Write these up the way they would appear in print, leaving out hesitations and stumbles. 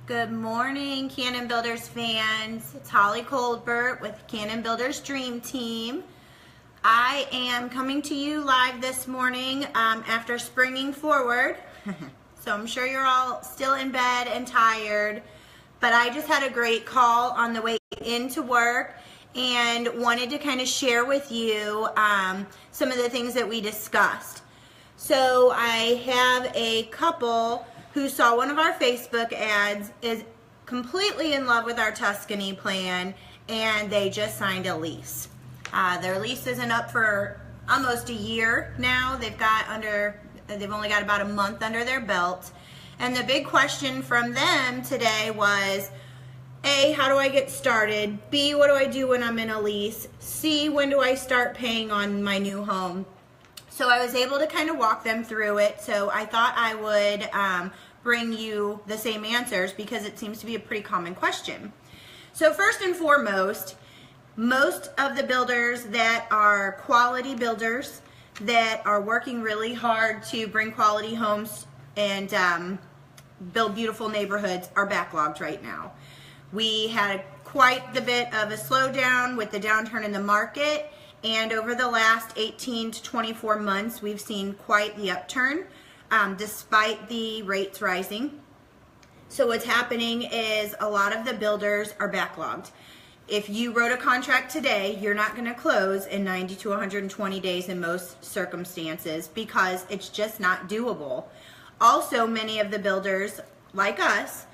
Good morning, Cannon Builders fans. It's Holly Colbert with Cannon Builders Dream Team. I am coming to you live this morning after springing forward. So I'm sure you're all still in bed and tired, but I just had a great call on the way into work and wanted to kind of share with you some of the things that we discussed. So I have a couple who saw one of our Facebook ads, is completely in love with our Tuscany plan, and they just signed a lease. Their lease isn't up for almost a year now. They've only got about a month under their belt. And the big question from them today was, A, how do I get started? B, what do I do when I'm in a lease? C, when do I start paying on my new home? So I was able to kind of walk them through it. So I thought I would bring you the same answers because it seems to be a pretty common question. So first and foremost, most of the builders that are quality builders that are working really hard to bring quality homes and build beautiful neighborhoods are backlogged right now. We had quite the bit of a slowdown with the downturn in the market, and over the last 18 to 24 months we've seen quite the upturn despite the rates rising. So what's happening is a lot of the builders are backlogged. If you wrote a contract today, you're not going to close in 90 to 120 days in most circumstances because it's just not doable. Also, many of the builders, like us,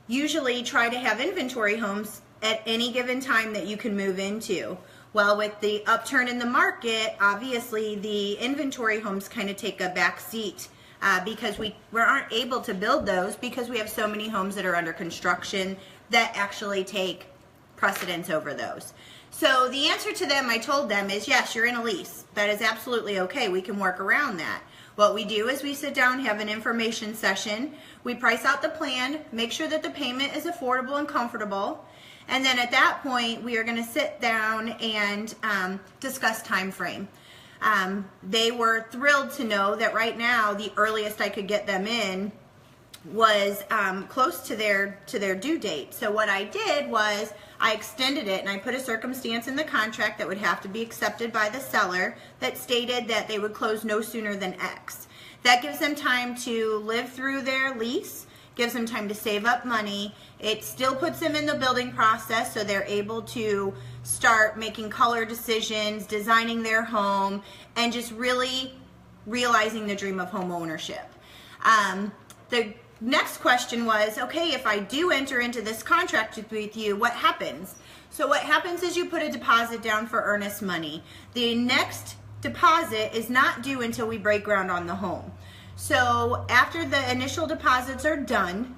usually try to have inventory homes at any given time that you can move into. Well, with the upturn in the market, obviously the inventory homes kind of take a back seat because we aren't able to build those because we have so many homes that are under construction that actually take precedence over those. So the answer to them, I told them, is yes, you're in a lease. That is absolutely okay. We can work around that. What we do is we sit down, have an information session, we price out the plan, make sure that the payment is affordable and comfortable, and then at that point we are going to sit down and discuss time frame. They were thrilled to know that right now the earliest I could get them in was close to their due date. So what I did was I extended it and I put a circumstance in the contract that would have to be accepted by the seller that stated that they would close no sooner than X. That gives them time to live through their lease, gives them time to save up money. It still puts them in the building process so they're able to start making color decisions, designing their home, and just really realizing the dream of home ownership. The next question was, okay, if I do enter into this contract with you, what happens? So what happens is you put a deposit down for earnest money. The next deposit is not due until we break ground on the home. So after the initial deposits are done,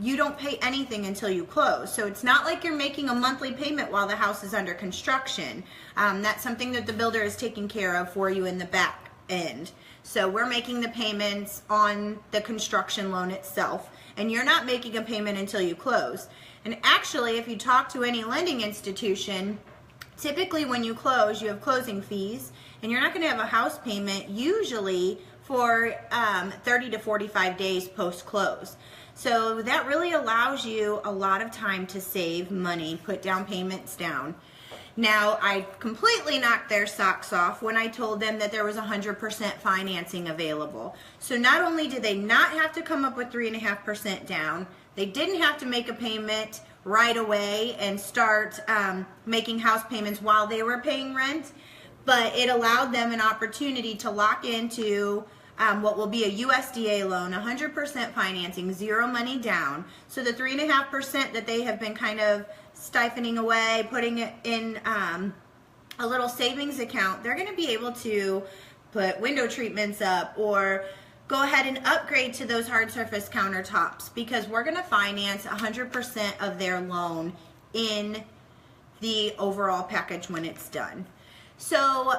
you don't pay anything until you close. So it's not like you're making a monthly payment while the house is under construction. That's something that the builder is taking care of for you in the back end. So we're making the payments on the construction loan itself, and you're not making a payment until you close. And actually, if you talk to any lending institution, typically when you close, you have closing fees, and you're not going to have a house payment usually for 30 to 45 days post-close. So that really allows you a lot of time to save money, put down payments down. Now, I completely knocked their socks off when I told them that there was 100% financing available. So not only did they not have to come up with 3.5% down, they didn't have to make a payment right away and start making house payments while they were paying rent, but it allowed them an opportunity to lock into what will be a USDA loan, 100% financing, zero money down. So the 3.5% that they have been kind of siphoning away, putting it in a little savings account, they're going to be able to put window treatments up or go ahead and upgrade to those hard surface countertops because we're going to finance 100% of their loan in the overall package when it's done. So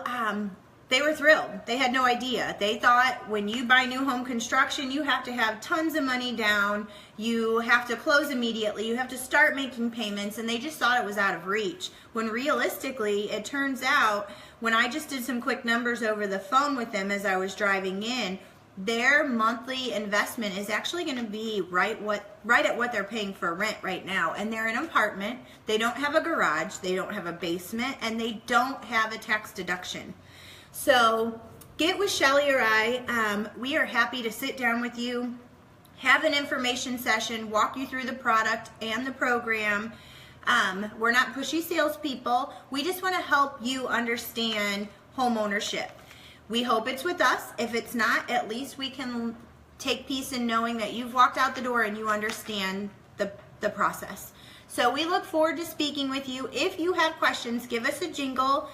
they were thrilled. They had no idea. They thought when you buy new home construction, you have to have tons of money down, you have to close immediately, you have to start making payments, and they just thought it was out of reach. When realistically, it turns out, when I just did some quick numbers over the phone with them as I was driving in, their monthly investment is actually going to be right at what they're paying for rent right now. And they're in an apartment. They don't have a garage. They don't have a basement. And they don't have a tax deduction. So get with Shelly or I. We are happy to sit down with you, have an information session, walk you through the product and the program. We're not pushy salespeople. We just want to help you understand home ownership. We hope it's with us. If it's not, at least we can take peace in knowing that you've walked out the door and you understand the process. So we look forward to speaking with you. If you have questions, give us a jingle.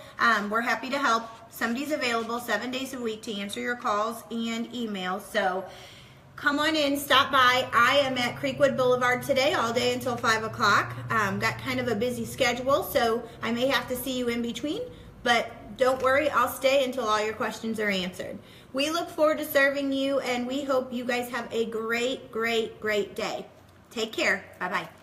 We're happy to help. Somebody's available 7 days a week to answer your calls and emails. So come on in, stop by. I am at Creekwood Boulevard today all day until 5 o'clock. Got kind of a busy schedule, so I may have to see you in between. But don't worry, I'll stay until all your questions are answered. We look forward to serving you, and we hope you guys have a great, great, great day. Take care. Bye-bye.